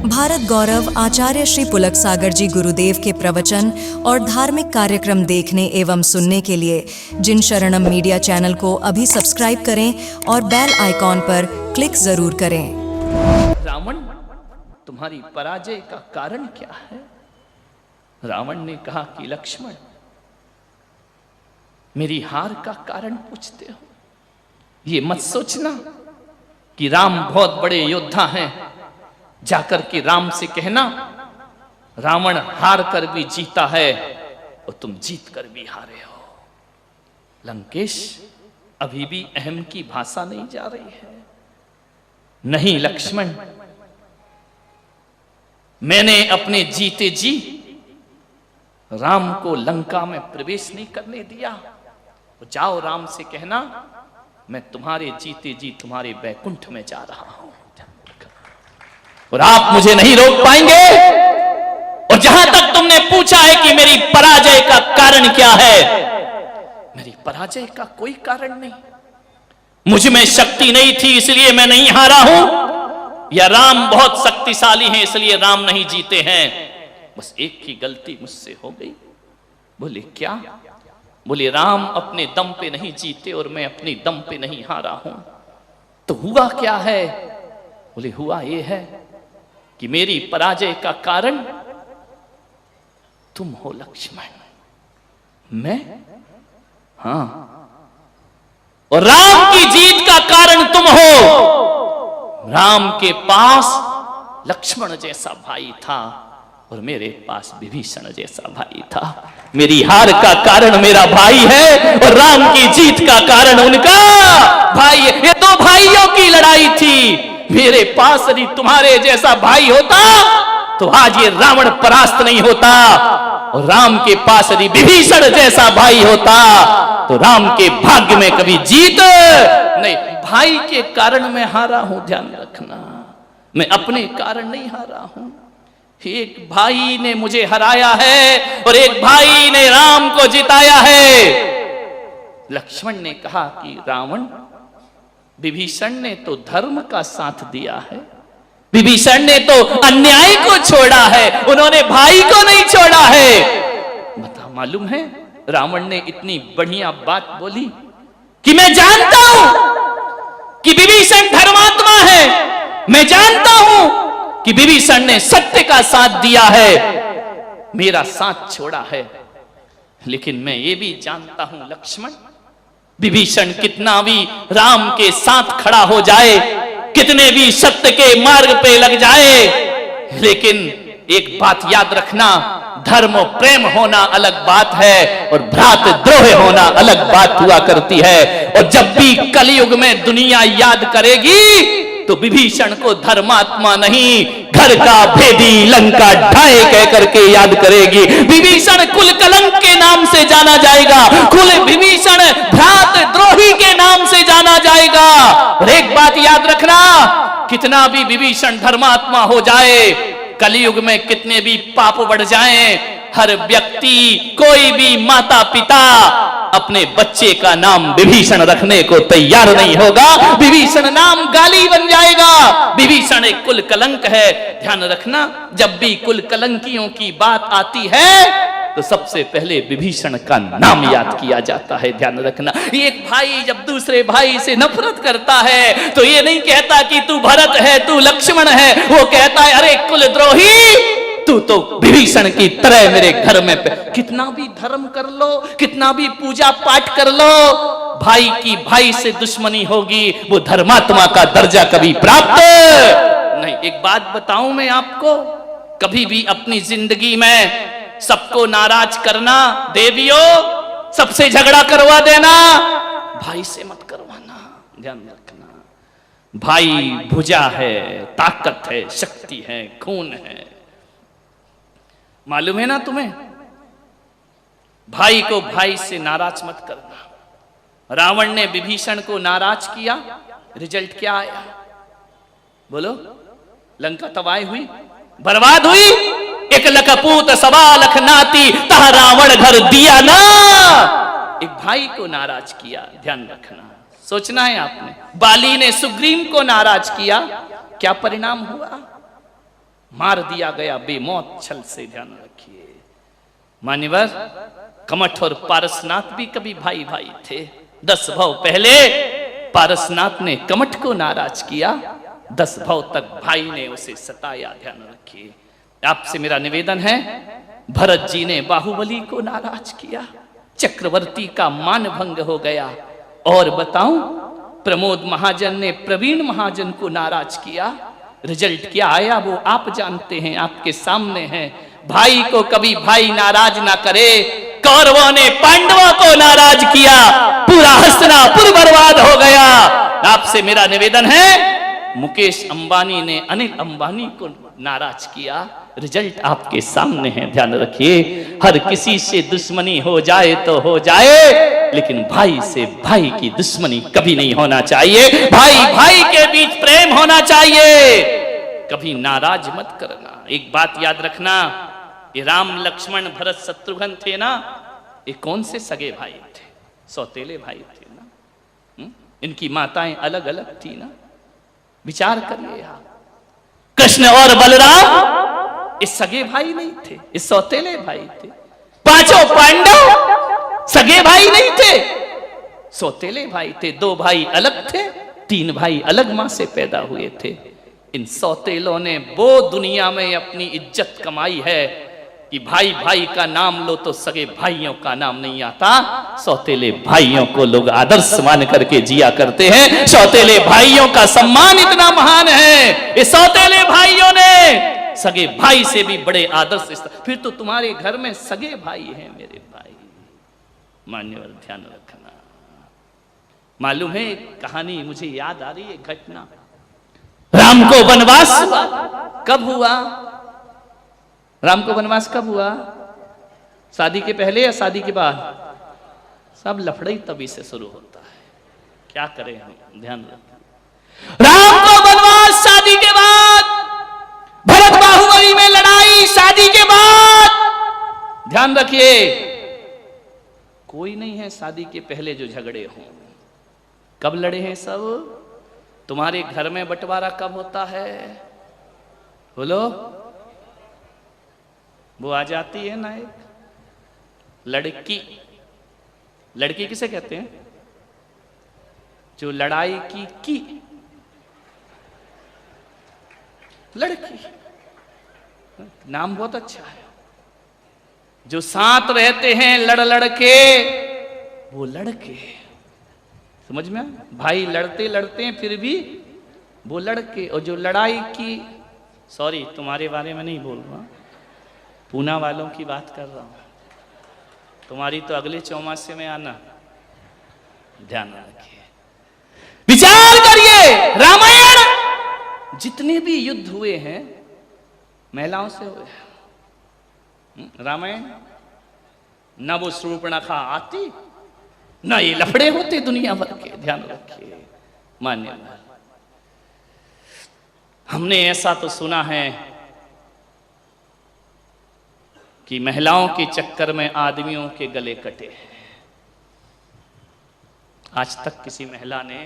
भारत गौरव आचार्य श्री पुलक सागर जी गुरुदेव के प्रवचन और धार्मिक कार्यक्रम देखने एवं सुनने के लिए जिन शरणम मीडिया चैनल को अभी सब्सक्राइब करें और बेल आइकॉन पर क्लिक जरूर करें। रावण, तुम्हारी पराजय का कारण क्या है? रावण ने कहा कि लक्ष्मण, मेरी हार का कारण पूछते हो। ये मत सोचना कि राम बहुत बड़े योद्धा हैं, जाकर के राम से कहना रावण हार कर भी जीता है और तुम जीत कर भी हारे हो। लंकेश, अभी भी अहम की भाषा नहीं जा रही है। नहीं लक्ष्मण, मैंने अपने जीते जी राम को लंका में प्रवेश नहीं करने दिया। तो जाओ राम से कहना मैं तुम्हारे जीते जी तुम्हारे बैकुंठ में जा रहा हूं और आप मुझे नहीं रोक पाएंगे। और जहां तक तुमने पूछा है कि मेरी पराजय का कारण क्या है, मेरी पराजय का कोई कारण नहीं। मुझ में शक्ति नहीं थी इसलिए मैं नहीं हारा हूं, या राम बहुत शक्तिशाली हैं इसलिए राम नहीं जीते हैं। बस एक ही गलती मुझसे हो गई। बोले क्या? बोले राम अपने दम पे नहीं जीते और मैं अपने दम पे नहीं हारा हूं। तो हुआ क्या है? बोले हुआ ये है कि मेरी पराजय का कारण तुम हो लक्ष्मण। मैं? हां। और राम की जीत का कारण तुम हो। राम के पास लक्ष्मण जैसा भाई था और मेरे पास विभीषण जैसा भाई था। मेरी हार का कारण मेरा भाई है और राम की जीत का कारण उनका भाई है। ये दो भाइयों की लड़ाई थी। मेरे पास यदि तुम्हारे जैसा भाई होता तो आज ये रावण परास्त नहीं होता, और राम के पास यदि विभीषण जैसा भाई होता तो राम के भाग्य में कभी जीत नहीं। भाई के कारण मैं हारा हूं, ध्यान रखना। मैं अपने कारण नहीं हारा हूं। एक भाई ने मुझे हराया है और एक भाई ने राम को जिताया है। लक्ष्मण ने कहा कि रावण, विभीषण ने तो धर्म का साथ दिया है, विभीषण ने तो अन्याय को छोड़ा है, उन्होंने भाई को नहीं छोड़ा है। बता, मालूम है रावण ने इतनी बढ़िया बात बोली कि मैं जानता हूं कि विभीषण धर्मात्मा है, मैं जानता हूं कि विभीषण ने सत्य का साथ दिया है, मेरा साथ छोड़ा है। लेकिन मैं ये भी जानता हूं लक्ष्मण, विभीषण कितना भी राम के साथ खड़ा हो जाए, कितने भी सत्य के मार्ग पे लग जाए, लेकिन एक बात याद रखना, धर्म और प्रेम होना अलग बात है और भ्रात द्रोह होना अलग बात हुआ करती है। और जब भी कलयुग में दुनिया याद करेगी तो विभीषण को धर्मात्मा नहीं, घर का भेदी लंका ढाए कह करके याद करेगी। विभीषण कुल कलंक के नाम से जाना जाएगा, कुल विभीषण भ्रात द्रोही के नाम से जाना जाएगा। और एक बात याद रखना, कितना भी विभीषण धर्मात्मा हो जाए, कलयुग में कितने भी पाप बढ़ जाएं, हर व्यक्ति, कोई भी माता पिता अपने बच्चे का नाम विभीषण रखने को तैयार नहीं होगा। विभीषण नाम गाली बन जाएगा। विभीषण एक कुल कलंक है। ध्यान रखना, जब भी कुल कलंकियों की बात आती है तो सबसे पहले विभीषण का नाम याद किया जाता है। ध्यान रखना, एक भाई जब दूसरे भाई से नफरत करता है तो ये नहीं कहता कि तू भरत है, तू लक्ष्मण है, वो कहता है अरे कुलद्रोही, तू तो विभीषण की तरह मेरे घर में कितना भी धर्म कर लो, कितना भी पूजा पाठ कर लो, भाई की भाई से दुश्मनी होगी, वो धर्मात्मा का दर्जा कभी प्राप्त नहीं। एक बात बताऊं मैं आपको, कभी भी अपनी जिंदगी में सबको नाराज करना, देवियों सबसे झगड़ा करवा देना, भाई से मत करवाना। ध्यान रखना, भाई भुजा है, ताकत है, शक्ति है, खून है। मालूम है ना तुम्हें, भाई को भाई से नाराज मत करना। रावण ने विभीषण को नाराज किया, रिजल्ट क्या आया? बोलो, लंका तबाही हुई, बर्बाद हुई। एक लखपूत सवा लख नाती, तह रावण घर दिया ना। एक भाई को नाराज किया, ध्यान रखना, सोचना है आपने। बाली ने सुग्रीव को नाराज किया, क्या परिणाम हुआ? मार दिया गया बेमौत छल से, ध्यान रखिए। मान्यवर, कमठ और पारसनाथ भी कभी भाई भाई थे। 10 भव पहले पारसनाथ ने कमठ को नाराज किया, 10 भव तक भाई ने उसे सताया, ध्यान रखिए। आपसे मेरा निवेदन है, भरत जी ने बाहुबली को नाराज किया, चक्रवर्ती का मान भंग हो गया। और बताऊं, प्रमोद महाजन ने प्रवीण महाजन को नाराज किया, रिजल्ट क्या आया वो आप जानते हैं, आपके सामने है। भाई को कभी भाई नाराज ना करे। कौरवों ने पांडवों को नाराज किया, पूरा हस्तिनापुर बर्बाद हो गया। आपसे मेरा निवेदन है, मुकेश अंबानी ने अनिल अंबानी को नाराज किया, रिजल्ट आपके सामने है, ध्यान रखिए। हर किसी से दुश्मनी हो जाए तो हो जाए, लेकिन भाई से भाई की दुश्मनी कभी नहीं होना चाहिए। भाई भाई के बीच प्रेम होना चाहिए, कभी नाराज मत करना। एक बात याद रखना, ये राम लक्ष्मण भरत शत्रुघ्न थे ना, ये कौन से सगे भाई थे? सौतेले भाई थे ना। इनकी माताएं अलग अलग थी ना, विचार करिए आप। कृष्ण और बलराम ये सगे भाई नहीं थे, ये सौतेले भाई थे। पांचों पांडव सगे भाई नहीं थे, सौतेले भाई थे। 2 भाई अलग थे, 3 भाई अलग मां से पैदा हुए थे। इन सौतेलों ने वो दुनिया में अपनी इज्जत कमाई है कि भाई भाई का नाम लो तो सगे भाइयों का नाम नहीं आता। सौतेले भाइयों को लोग आदर्श मान करके जिया करते हैं। सौतेले भाइयों का सम्मान इतना महान है, ये सौतेले भाइयों ने सगे भाई से भी बड़े आदर्श। फिर तो तुम्हारे घर में सगे भाई हैं मेरे भाई। मान्यवर, ध्यान रखना। मालूम है, एक कहानी मुझे याद आ रही है, घटना। राम को वनवास हुआ, कब हुआ? राम को वनवास कब हुआ? शादी के पहले या शादी के बाद? सब लफड़े ही तभी से शुरू होता है, क्या करें हम, ध्यान रखें। राम को वनवास शादी के बाद, भरत बाहुबली में लड़ाई शादी के बाद। ध्यान रखिए, कोई नहीं है शादी के पहले जो झगड़े हों। कब लड़े हैं सब? तुम्हारे घर में बंटवारा कब होता है? बोलो। वो आ जाती है ना एक लड़की, लड़की किसे कहते हैं? जो लड़ाई की लड़की, नाम बहुत अच्छा है। जो साथ रहते हैं लड़ लड़ के, वो लड़के, समझ में? भाई लड़ते लड़ते हैं फिर भी वो लड़के। और जो लड़ाई की, सॉरी तुम्हारे बारे में नहीं बोल रहा, पूना वालों की बात कर रहा हूं। तुम्हारी तो अगले चौमासे में आना, ध्यान रखिए, विचार करिए। रामायण जितने भी युद्ध हुए हैं महिलाओं से हुए। रामायण न वो शूर्पणखा आती, न ये लफड़े होते दुनिया भर के, ध्यान रखिए। मान्यवर, हमने ऐसा तो सुना है कि महिलाओं के चक्कर में आदमियों के गले कटे। आज तक किसी महिला ने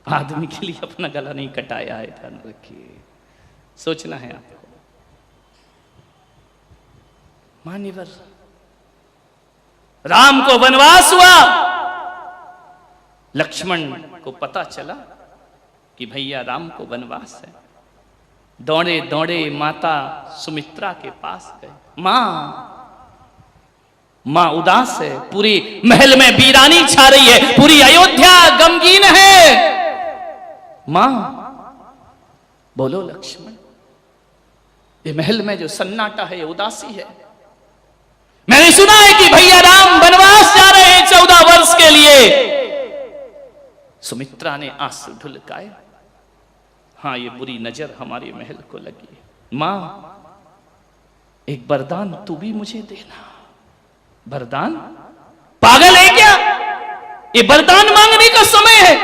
आदमी के लिए अपना गला नहीं कटाया है, ध्यान रखिए, सोचना है आपको। मान्यवर, राम को वनवास हुआ, लक्ष्मण को पता चला कि भैया राम को वनवास है। दौड़े दौड़े माता सुमित्रा के पास गए। मां उदास है, पूरी महल में वीरानी छा रही है, पूरी अयोध्या गमगीन है। मां बोलो लक्ष्मण, ये महल में जो सन्नाटा है, उदासी है। मैंने सुना है कि भैया राम वनवास जा रहे हैं 14 वर्ष के लिए। सुमित्रा ने आंसू ढुलकाए। हाँ, ये बुरी नजर हमारे महल को लगी है। मां, एक वरदान तू भी मुझे देना। वरदान? पागल है क्या? ये वरदान मांगने का समय है।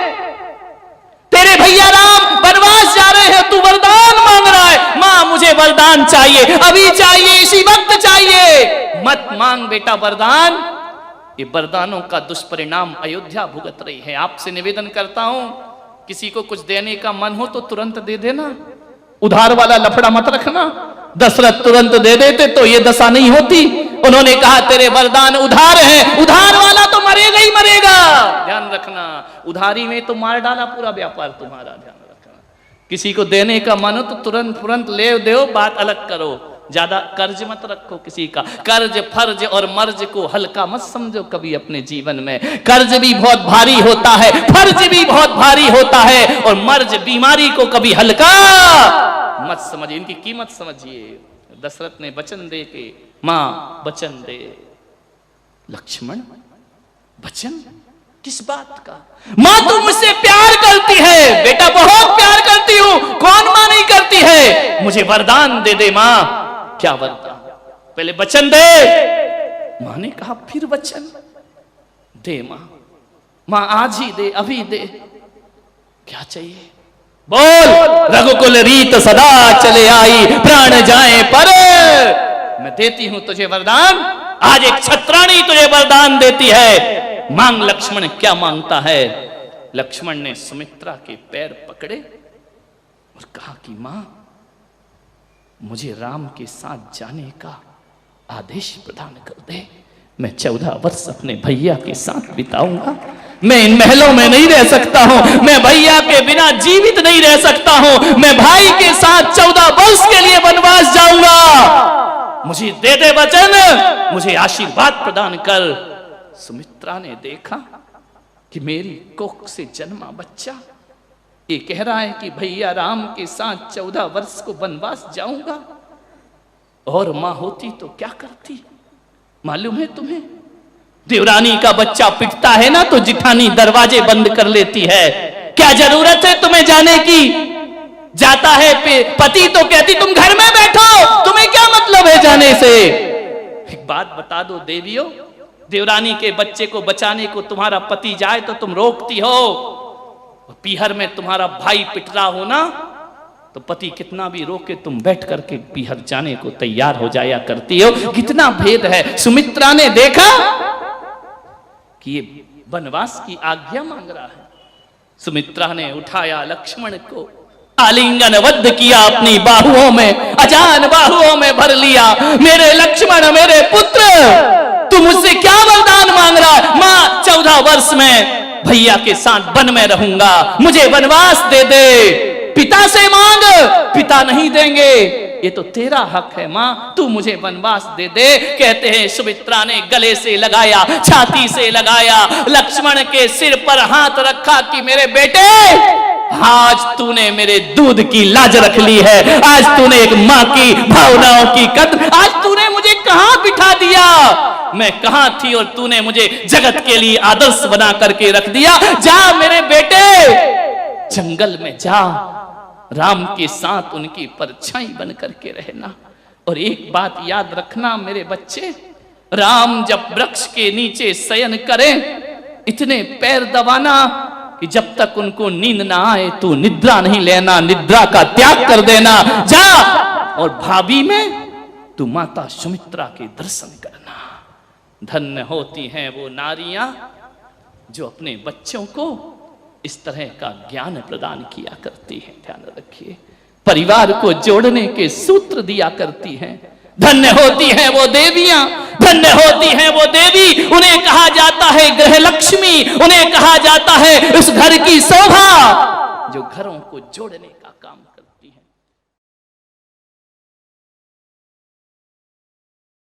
तेरे भैया राम वनवास जा रहे हैं, तू वरदान मांग रहा है। मां, मुझे वरदान चाहिए, अभी चाहिए, इसी वक्त चाहिए। मत मांग बेटा वरदान, ये वरदानों का दुष्परिणाम अयोध्या भुगत रही है। आपसे निवेदन करता हूं, किसी को कुछ देने का मन हो तो तुरंत दे देना, उधार वाला लफड़ा मत रखना। दशरथ तुरंत दे देते तो ये दशा नहीं होती। उन्होंने कहा तेरे वरदान उधार है, उधार वाला तो मरेगा ही मरेगा, ध्यान रखना। उधारी में तो मार डाला पूरा व्यापार तुम्हारा, ध्यान रखना। किसी को देने का मन हो तो तुरंत ले दो, बात अलग करो। ज्यादा कर्ज मत रखो किसी का। कर्ज फर्ज और मर्ज को हल्का मत समझो कभी अपने जीवन में। कर्ज भी बहुत भारी होता है, फर्ज भी बहुत भारी होता है, और मर्ज बीमारी को कभी हल्का मत समझिए, इनकी कीमत समझिए। दशरथ ने वचन दे के, मां वचन दे। लक्ष्मण वचन किस बात का? मां तू मुझसे प्यार करती है। बेटा बहुत प्यार करती हूं, कौन मां नहीं करती है? मुझे वरदान दे दे मां। क्या वरदान? पहले वचन दे। मां ने कहा फिर वचन दे मां। मां आज ही दे, अभी दे। क्या चाहिए? बोल। रघुकुल रीत सदा चले आई, प्राण जाए पर मैं देती हूं तुझे वरदान। आज एक छत्राणी तुझे वरदान देती है, मांग। लक्ष्मण क्या मांगता है? लक्ष्मण ने सुमित्रा के पैर पकड़े और कहा कि मां मुझे राम के साथ जाने का आदेश प्रदान कर दे। मैं 14 वर्ष अपने भैया के साथ बिताऊंगा। मैं इन महलों में नहीं रह सकता हूं, मैं भैया के बिना जीवित नहीं रह सकता हूं। मैं भाई के साथ 14 वर्ष के लिए वनवास जाऊंगा। मुझे दे दे वचन, मुझे आशीर्वाद प्रदान कर। सुमित्रा ने देखा कि मेरी कोख से जन्मा बच्चा ये कह रहा है कि भैया राम के साथ 14 वर्ष को वनवास जाऊंगा। और मां होती तो क्या करती मालूम है तुम्हें? देवरानी का बच्चा पिटता है ना तो जिठानी दरवाजे बंद कर लेती है। क्या जरूरत है तुम्हें जाने की? जाता है पति तो कहती तुम घर में बैठो, तुम्हें क्या मतलब है जाने से? एक बात बता दो देवियों, देवरानी के बच्चे को बचाने को तुम्हारा पति जाए तो तुम रोकती हो। पीहर में तुम्हारा भाई पिट रहा हो ना तो पति कितना भी रोके तुम बैठ करके पीहर जाने को तैयार हो जाया करती हो। कितना भेद है। सुमित्रा ने देखा कि ये वनवास की आज्ञा मांग रहा है। सुमित्रा ने उठाया लक्ष्मण को, आलिंगनबद्ध किया अपनी बाहुओं में, अजान बाहुओं में भर लिया। मेरे लक्ष्मण, मेरे पुत्र, तू मुझसे क्या वरदान मांग रहा है? मां 14 वर्ष में भैया के साथ वन में रहूंगा, मुझे वनवास दे दे। पिता से मांग, पिता नहीं देंगे, ये तो तेरा हक है मां, तू मुझे वनवास दे दे। कहते हैं सुमित्रा ने गले से लगाया, छाती से लगाया, लक्ष्मण के सिर पर हाथ रखा कि मेरे बेटे आज तूने मेरे दूध की लाज रख ली है। आज तूने एक मां की भावनाओं की कद्र, आज तूने मुझे कहां बिठा दिया? मैं कहां थी और तूने मुझे जगत के लिए आदर्श बना करके रख दिया। जा मेरे बेटे, जंगल में जा, राम के साथ उनकी परछाई बन करके रहना। और एक बात याद रखना मेरे बच्चे, राम जब वृक्ष के नीचे शयन करें, इतने पैर दबाना कि जब तक उनको नींद ना आए तू निद्रा नहीं लेना, निद्रा का त्याग कर देना। जा और भाभी में तू माता सुमित्रा के दर्शन करना। धन्य होती हैं वो नारियां जो अपने बच्चों को इस तरह का ज्ञान प्रदान किया करती हैं। ध्यान रखिए, परिवार को जोड़ने के सूत्र दिया करती हैं। धन्य होती हैं वो देवियां, धन्य होती हैं वो देवी। उन्हें कहा जाता है गृह लक्ष्मी, उन्हें कहा जाता है उस घर की शोभा जो घरों को जोड़ने